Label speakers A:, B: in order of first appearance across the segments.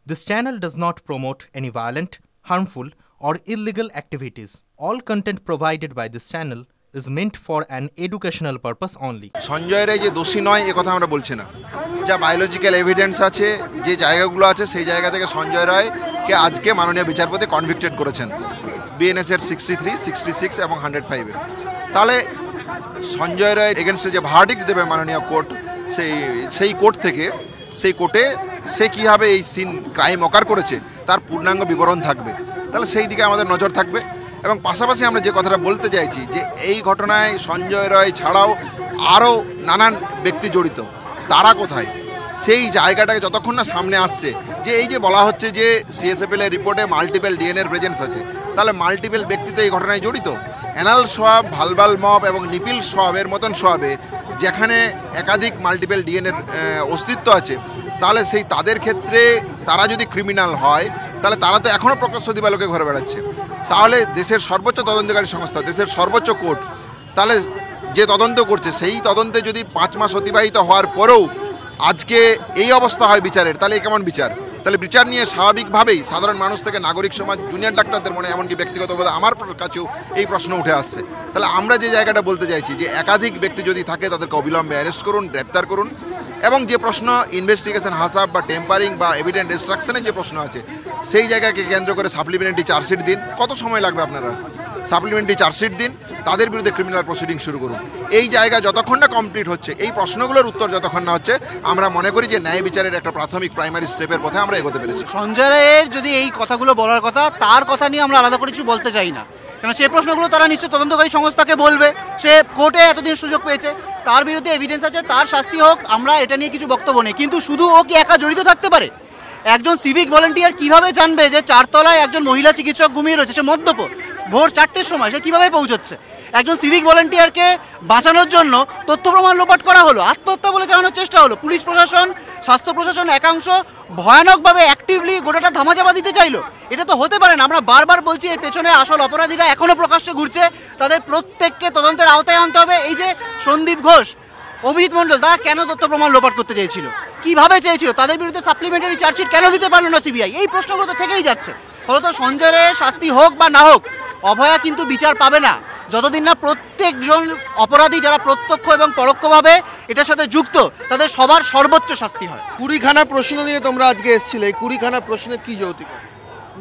A: This channel does not promote any violent, harmful, or illegal activities. All content provided by this channel is meant for an educational purpose only.
B: Sanjay Roy যে দোষী নয় এ কথা আমরা বলছি না। যা বায়োলজিক্যাল এভিডেন্স আছে, যে জায়গাগুলো আছে, সেই জায়গা থেকে সঞ্জয় রায়কে আজকে মাননীয় বিচারপতি কনভিক্টেড করেছেন বিএনএস এর 63, 66 এবং 105-এ। তাহলে সঞ্জয় রায়ের এগেনস্টে যে ভার্ডিক্ট দেবে মাননীয় কোর্ট, সেই কোর্ট থেকে সেই কোর্টে সে কীভাবে এই ক্রাইম অকার করেছে তার পূর্ণাঙ্গ বিবরণ থাকবে। তাহলে সেই দিকে আমাদের নজর থাকবে। এবং পাশাপাশি আমরা যে কথাটা বলতে চাইছি যে এই ঘটনায় সঞ্জয় রায় ছাড়াও আরও নানান ব্যক্তি জড়িত, তারা কোথায়, সেই জায়গাটাকে যতক্ষণ না সামনে আসছে, যে এই যে বলা হচ্ছে যে সিএসএফএল এর রিপোর্টে মাল্টিপল ডিএনএর প্রেজেন্স আছে, তাহলে মাল্টিপল ব্যক্তি তো এই ঘটনায় জড়িত। অ্যানাল সোয়াব, ভালভাল মপ এবং নিপিল সোয়াবের মতন সোয়াবে যেখানে একাধিক মাল্টিপল ডিএনএর অস্তিত্ব আছে, তাহলে সেই তাদের ক্ষেত্রে তারা যদি ক্রিমিনাল হয়, তাহলে তারা তো এখনও প্রকাশ্য দিবালোকে ঘরে বেড়াচ্ছে। তাহলে দেশের সর্বোচ্চ তদন্তকারী সংস্থা, দেশের সর্বোচ্চ কোর্ট, তাহলে যে তদন্ত করছে সেই তদন্তে যদি 5 মাস অতিবাহিত হওয়ার পরেও আজকে এই অবস্থা হয় বিচারের, তাহলে কেমন বিচার? তাহলে বিচার নিয়ে স্বাভাবিকভাবেই সাধারণ মানুষ থেকে নাগরিক সমাজ, জুনিয়র ডাক্তারদের মনে, এমনকি ব্যক্তিগতভাবে আমার কাছেও এই প্রশ্ন উঠে আসছে। তাহলে আমরা যে জায়গাটা বলতে চাইছি যে একাধিক ব্যক্তি যদি থাকে তাদেরকে অবিলম্বে অ্যারেস্ট করুন, গ্রেপ্তার করুন। এবং যে প্রশ্ন ইনভেস্টিগেশন হাসাব বা টেম্পারিং বা এভিডেন্স ডিস্ট্রাকশনের যে প্রশ্ন আছে, সেই জায়গাকে কেন্দ্র করে সাপ্লিমেন্টারি চার্জশিট দিন। কত সময় লাগবে আপনারা? সাপ্লিমেন্টারি চার্জশিট দিন, তাদের বিরুদ্ধে ক্রিমিনাল প্রসিডিং শুরু করুন। এই জায়গা যতক্ষণ না কমপ্লিট হচ্ছে, এই প্রশ্নগুলোর উত্তর যতক্ষণ না হচ্ছে, আমরা মনে করি যে ন্যায় বিচারের একটা প্রাথমিক প্রাইমারি স্টেপের পথে আমরা এগোতে পেরেছি।
C: সঞ্জয় রায়ের যদি এই কথাগুলো বলার কথা, তার কথা নিয়ে আমরা আলাদা করে কিছু বলতে চাই না, কারণ সেই প্রশ্নগুলো তারা নিশ্চয়ই তদন্তকারী সংস্থাকে বলবে। সে কোর্টে এতদিন সুযোগ পেয়েছে, তার বিরুদ্ধে এভিডেন্স আছে, তার শাস্তি হোক, আমরা এটা নিয়ে কিছু বক্তব্য নেই। কিন্তু শুধু ও কি একা জড়িত থাকতে পারে? একজন সিভিক ভলেন্টিয়ার কিভাবে জানবে যে 4 তলায় একজন মহিলা চিকিৎসক ঘুমিয়ে রয়েছে, সে মদ্যপ, ভোর 4টের সময়, সে কীভাবে পৌঁছচ্ছে? একজন সিভিক ভলেন্টিয়ারকে বাঁচানোর জন্য তথ্য প্রমাণ লোপাট করা হলো, আত্মহত্যা বলে চালানোর চেষ্টা হলো। পুলিশ প্রশাসন, স্বাস্থ্য প্রশাসন একাংশ ভয়ানকভাবে অ্যাক্টিভলি গোটাটা ধামাচাপা দিতে চাইলো। এটা তো হতে পারে না। আমরা বারবার বলছি এর পেছনে আসল অপরাধীরা এখনও প্রকাশ্যে ঘুরছে, তাদের প্রত্যেককে তদন্তের আওতায় আনতে হবে। এই যে সন্দীপ ঘোষ, অভিজিৎ মণ্ডল, তারা কেন তথ্য প্রমাণ লোপাট করতে চেয়েছিল, কিভাবে চেয়েছিল, তাদের বিরুদ্ধে সাপ্লিমেন্টারি চার্জশিট কেন দিতে পারলো না সিবিআই? এই প্রশ্নগুলো তো থেকেই যাচ্ছে। ফলত সঞ্জয় রায়ের শাস্তি হোক বা না হোক, অভয়া কিন্তু বিচার পাবে না যতদিন না প্রত্যেকজন অপরাধী যারা প্রত্যক্ষ এবং পরোক্ষভাবে এটার সাথে যুক্ত, তাদের সবার সর্বোচ্চ শাস্তি হয়।
D: 20খানা প্রশ্ন নিয়ে তোমরা আজকে এসেছিলে, এই 20খানা প্রশ্নের কি যৌক্তিক?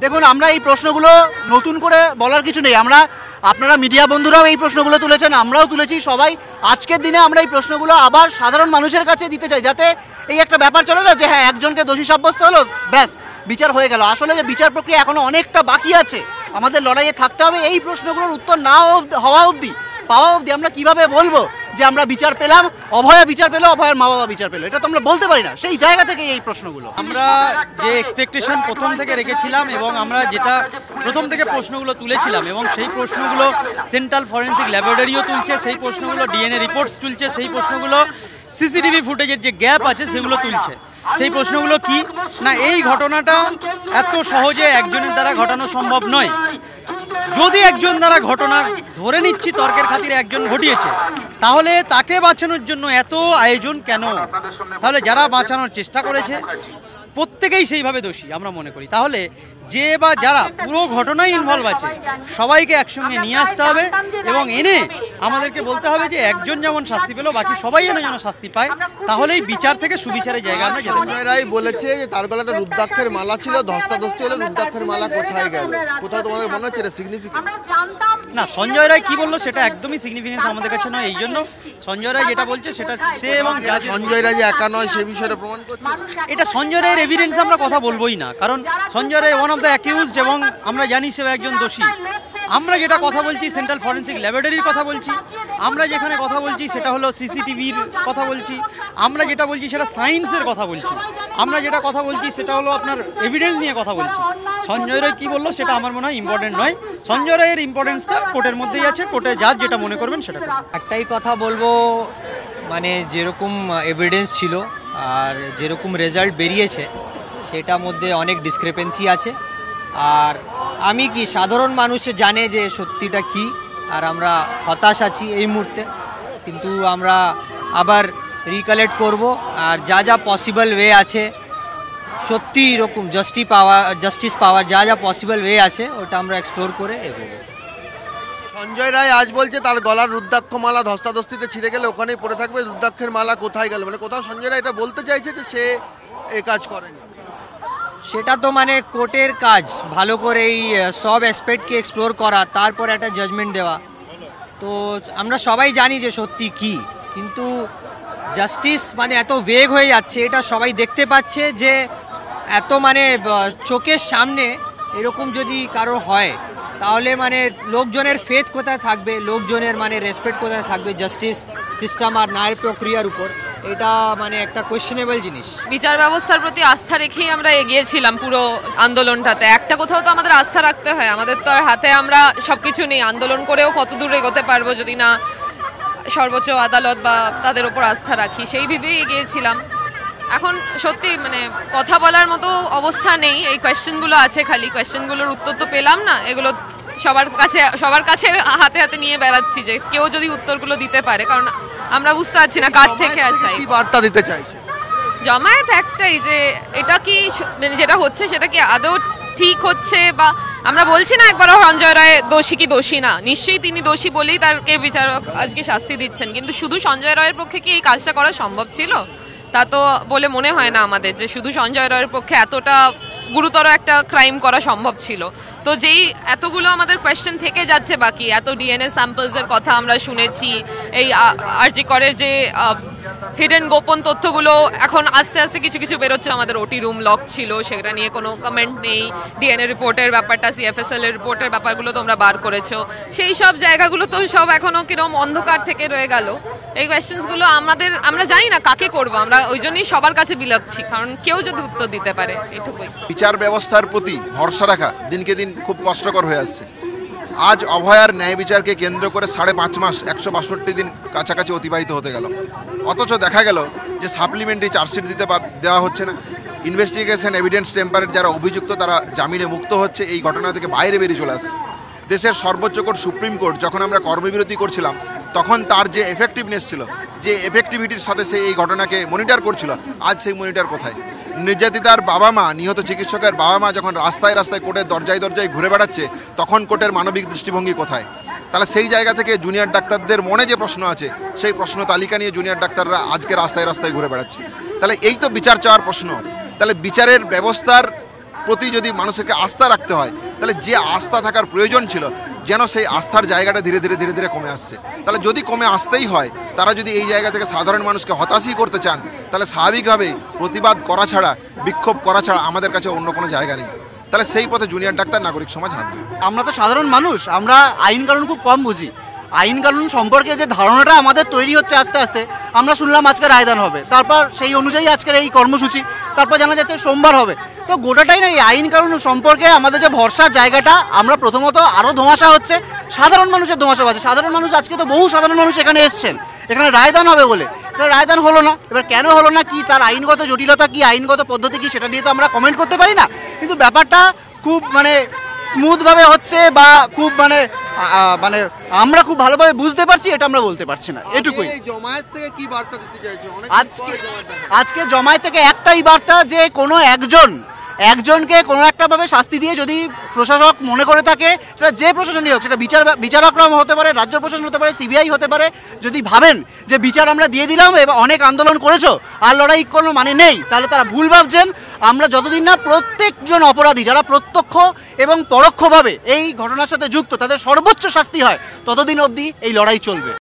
C: দেখুন, আমরা এই প্রশ্নগুলো নতুন করে বলার কিছু নেই। আপনারা মিডিয়া বন্ধুরাও এই প্রশ্নগুলো তুলেছেন, আমরাও তুলেছি, সবাই। আজকের দিনে আমরা এই প্রশ্নগুলো আবার সাধারণ মানুষের কাছে দিতে চাই, যাতে এই একটা ব্যাপার চলে না যে হ্যাঁ একজনকে দোষী সাব্যস্ত হলো, ব্যাস বিচার হয়ে গেল। আসলে যে বিচার প্রক্রিয়া এখনো অনেকটা বাকি আছে, আমাদের লড়াইয়ে থাকতে হবে। এই প্রশ্নগুলোর উত্তর না হওয়া অবধি, পাওয়া অবধি আমরা কিভাবে বলবো যে আমরা বিচার পেলাম, অভয়া বিচার পেলো, অভয়ার মা বাবা বিচার পেলো? এটা তো আমরা বলতে পারি না। সেই জায়গা থেকে এই প্রশ্নগুলো
E: আমরা যে এক্সপেকটেশন প্রথম থেকে রেখেছিলাম এবং আমরা যেটা প্রথম থেকে প্রশ্নগুলো তুলেছিলাম, এবং সেই প্রশ্নগুলো সেন্ট্রাল ফরেন্সিক ল্যাবরেটরিও তুলছে, সেই প্রশ্নগুলো ডিএনএ রিপোর্টস তুলছে, সেই প্রশ্নগুলো সিসিটিভি ফুটেজের যে গ্যাপ আছে সেগুলো তুলছে। সেই প্রশ্নগুলো কি না, এই ঘটনাটা এত সহজে একজনের দ্বারা ঘটানো সম্ভব নয়। যদি একজন দ্বারা ঘটনা ধরে নিচ্ছি তর্কের খাতিরে একজন ঘটিয়েছে, তাহলে তাকে বাঁচানোর জন্য এত আয়োজন কেন? তাহলে যারা বাঁচানোর চেষ্টা করেছে প্রত্যেকেই সেইভাবে দোষী আমরা মনে করি। তাহলে যে বা যারা পুরো ঘটনায় ইনভলভ আছে সবাইকে একসঙ্গে নিয়ে আসতে হবে এবং এনে আমাদেরকে বলতে হবে যে একজন যেমন শাস্তি পেল, বাকি সবাই যেন শাস্তি পায়। তাহলেই বিচার থেকে সুবিচারের জায়গা আমরা যেতে পারি।
D: সঞ্জয় রায় বলেছে যে তার গলায় একটা রুদ্রাক্ষের মালা ছিল, ধস্তাধস্তি হলো, রুদ্রাক্ষের মালা কোথায় গেল? কোথাও তোমাদের মনে হচ্ছে এটা সিগনিফিকেন্ট?
E: না, সঞ্জয় রায় কি বললো সেটা একদমই সিগনিফিকেন্স আমাদের কাছে নয়। এই জন্য সঞ্জয় রায় যেটা বলছে সেটা সে এবং
D: সঞ্জয় রায় যে একা নয় সে বিষয়টা প্রমাণ করছে।
E: এটা সঞ্জয় রায়ের এভিডেন্স আমরা কথা বলবোই না, কারণ Sanjay Roy one of the accused এবং আমরা জানি সে একজন দোষী। আমরা যেটা কথা বলছি সেন্ট্রাল ফরেন্সিক ল্যাবরেটরির কথা বলছি, আমরা যেখানে কথা বলছি সেটা হলো সিসিটিভির কথা বলছি, আমরা যেটা বলছি সেটা সায়েন্সের কথা বলছি, আমরা যেটা কথা বলছি সেটা হলো আপনার এভিডেন্স নিয়ে কথা বলছি। সঞ্জয় রায় কী বললো সেটা আমার মনে হয় ইম্পর্টেন্ট নয়। সঞ্জয় রায়ের ইম্পর্টেন্সটা কোর্টের মধ্যেই আছে, কোর্টের জাজ যেটা মনে করবেন সেটা।
F: একটাই কথা বলবো, মানে যেরকম এভিডেন্স ছিল আর যেরকম রেজাল্ট বেরিয়েছে সেটার মধ্যে অনেক ডিসক্রিপেন্সি আছে। আর আমি কি সাধারণ মানুষে জানে যে সত্যিটা কি, আর আমরা হতাশ আছি এই মুহূর্তে, কিন্তু আমরা আবার রিকালেক্ট করব আর যা যা পসিবল ওয়ে আছে সত্যি এরকম জাস্টিস পাওয়ার যা যা পসিবল ওয়ে আছে ওটা আমরা এক্সপ্লোর করে এগোবো।
D: সঞ্জয় রায় আজ বলছে তার গলার রুদ্রাক্ষ মালা ধস্তাধস্তিতে ছিঁড়ে গেলে ওখানেই পড়ে থাকবে, রুদ্রাক্ষের মালা কোথায় গেল, মানে কোথাও সঞ্জয় রায় এটা বলতে চাইছে যে সে এই কাজ করেনি।
F: সেটা তো মানে কোর্টের কাজ ভালো করে এই সব অ্যাসপেক্টকে এক্সপ্লোর করা, তারপর একটা জাজমেন্ট দেওয়া। তো আমরা সবাই জানি যে সত্যি কি, কিন্তু জাস্টিস মানে এত ভেগ হয়ে যাচ্ছে, এটা সবাই দেখতে পাচ্ছে যে এত মানে চোখের সামনে এরকম যদি কারো হয় তাহলে মানে লোকজনের ফেথ কোথায় থাকবে, লোকজনের মানে রেসপেক্ট কোথায় থাকবে জাস্টিস সিস্টেম আর ন্যায় প্রক্রিয়ার উপর, এটা মানে একটা কোয়েশ্চেনেবল জিনিস।
G: বিচার ব্যবস্থার প্রতি আস্থা রেখেই আমরা এগিয়েছিলাম পুরো আন্দোলনটাতে। একটা কোথাও তো আমাদের আস্থা রাখতে হয়, আমাদের তো আর হাতে আমরা সবকিছু নেই, আন্দোলন করেও কত দূর এগোতে পারবো যদি না সর্বোচ্চ আদালত বা তাদের উপর আস্থা রাখি, সেই ভেবেই এগিয়েছিলাম। এখন সত্যি মানে কথা বলার মতো অবস্থা নেই, এই কোয়েশ্চেনগুলো আছে, খালি কোয়েশ্চেনগুলোর উত্তর তো পেলাম না, এগুলো সবার কাছে হাতে হাতে নিয়ে বেড়াচ্ছি যে কেউ যদি উত্তরগুলো দিতে পারে, কারণ আমরা বুঝতে পারছি না কার থেকে আছে।
D: কি বার্তা দিতে চাইছে
G: জামায়াত একটাই যে এটা কি মানে যেটা হচ্ছে সেটা কি আদৌ ঠিক হচ্ছে, বা আমরা বলছি না একবারও সঞ্জয় রায় দোষী কি দোষী না, নিশ্চয়ই তিনি দোষী বলেই তাকে বিচারক আজকে শাস্তি দিচ্ছেন, কিন্তু শুধু সঞ্জয় রায়ের পক্ষে কি এই কাজটা করা সম্ভব ছিল? তা তো বলে মনে হয় না আমাদের যে শুধু সঞ্জয় রায়ের পক্ষে এতটা গুরুতর একটা ক্রাইম করা সম্ভব ছিল। তো যেই এতগুলো আমাদের কোয়েশ্চেন থেকে যাচ্ছে বাকি, এত ডিএনএ স্যাম্পলসের কথা আমরা শুনেছি, এই আরজি করের যে হিডেন গোপন তথ্যগুলো এখন আস্তে আস্তে কিছু কিছু বেরোচ্ছে, আমাদের ওটি রুম লক ছিল সেটা নিয়ে কোনো কমেন্ট নেই, ডিএনএ রিপোর্টের ব্যাপারটা, সিএফএসএল এর রিপোর্টের ব্যাপারগুলো তোমরা বার করেছো, সেই সব জায়গাগুলো তো সব এখনো কিরকম অন্ধকার থেকে রয়ে গেল। এই কোয়েশ্চেন্সগুলো আমরা জানি না কাকে করবো, আমরা ওই জন্যই সবার কাছে বিলাচ্ছি, কারণ কেউ যদি উত্তর দিতে পারে এটুকুই।
B: বিচার ব্যবস্থার প্রতি ভরসা রাখা দিনকে দিন খুব কষ্টকর হয়ে আসছে। আজ অভয়ার ন্যায় বিচারকে কেন্দ্র করে 5.5 মাস 162 দিন কাছাকাছি অতিবাহিত হতে গেল, অথচ দেখা গেল যে সাপ্লিমেন্টারি চার্জশিট দেওয়া হচ্ছে না, ইনভেস্টিগেশন এভিডেন্স টেম্পারের যারা অভিযুক্ত তারা জামিনে মুক্ত হচ্ছে, এই ঘটনা থেকে বাইরে বেরিয়ে চলে আসছে। দেশের সর্বোচ্চ কোর্ট সুপ্রিম কোর্ট যখন আমরা কর্মবিরতি করছিলাম তখন তার যে এফেক্টিভনেস ছিল, যে এফেক্টিভিটির সাথে সে এই ঘটনাকে মনিটর করছিল, আজ সেই মনিটর কোথায়? নির্যাতিতার বাবা মা, নিহত চিকিৎসকের বাবা মা যখন রাস্তায় রাস্তায় কোর্টের দরজায় দরজায় ঘুরে বেড়াচ্ছে, তখন কোর্টের মানবিক দৃষ্টিভঙ্গি কোথায়? তাহলে সেই জায়গা থেকে জুনিয়র ডাক্তারদের মনে যে প্রশ্ন আছে, সেই প্রশ্ন তালিকা নিয়ে জুনিয়র ডাক্তাররা আজকে রাস্তায় রাস্তায় ঘুরে বেড়াচ্ছে। তাহলে এই তো বিচার চাওয়ার প্রশ্ন। তাহলে বিচারের ব্যবস্থার প্রতি যদি মানুষকে আস্থা রাখতে হয়, তাহলে যে আস্থা থাকার প্রয়োজন ছিল যেন সেই আস্থার জায়গাটা ধীরে ধীরে কমে আসছে। তাহলে যদি কমে আসতেই হয়, তারা যদি এই জায়গা থেকে সাধারণ মানুষকে হতাশই করতে চান, তাহলে স্বাভাবিকভাবেই প্রতিবাদ করা ছাড়া, বিক্ষোভ করা ছাড়া আমাদের কাছে অন্য কোনো জায়গা নেই। তাহলে সেই পথে জুনিয়র ডাক্তার, নাগরিক সমাজ হাঁটবে।
C: আমরা তো সাধারণ মানুষ, আমরা আইন কানুন খুব কম বুঝি, আইন কানুন সম্পর্কে যে ধারণাটা আমাদের তৈরি হচ্ছে আস্তে আস্তে, আমরা শুনলাম আজকে রায়দান হবে, তারপর সেই অনুযায়ী আজকের এই কর্মসূচি, তারপর জানা যাচ্ছে সোমবার হবে। তো গোটাটাই না এই আইন কানুন সম্পর্কে আমাদের যে ভরসার জায়গাটা, আমরা প্রথমত আরও ধোঁয়াশা হচ্ছে, সাধারণ মানুষের ধোঁয়াশা আছে। সাধারণ মানুষ আজকে তো বহু সাধারণ মানুষ এখানে এসছেন, এখানে রায়দান হবে বলে, রায়দান হলো না। এবার কেন হলো না, কি তার আইনগত জটিলতা কি, আইনগত পদ্ধতি কি, সেটা নিয়ে তো আমরা কমেন্ট করতে পারি না, কিন্তু ব্যাপারটা খুব মানে স্মুথভাবে হচ্ছে বা খুব মানে আমরা খুব ভালোভাবে বুঝতে পারছি, এটা আমরা বলতে পারছি না, এটুকুই।
D: জমায়েত থেকে কি বার্তা দিতে চাইছো?
C: আজকে জমায়েত থেকে একটাই বার্তা, যে কোনো একজনকে কোনো একটা ভাবে শাস্তি দিয়ে যদি প্রশাসক মনে করে থাকে, সেটা যে প্রশাসনই হোক, সেটা বিচারকরা হতে পারে, রাজ্য প্রশাসন হতে পারে, সিবিআই হতে পারে, যদি ভাবেন যে বিচার আমরা দিয়ে দিলাম এবং অনেক আন্দোলন করেছো আর লড়াই কোনো মানে নেই, তাহলে তারা ভুল ভাবছেন। আমরা যতদিন না প্রত্যেকজন অপরাধী যারা প্রত্যক্ষ এবং পরোক্ষভাবে এই ঘটনার সাথে যুক্ত, তাদের সর্বোচ্চ শাস্তি হয়, ততদিন অবধি এই লড়াই চলবে।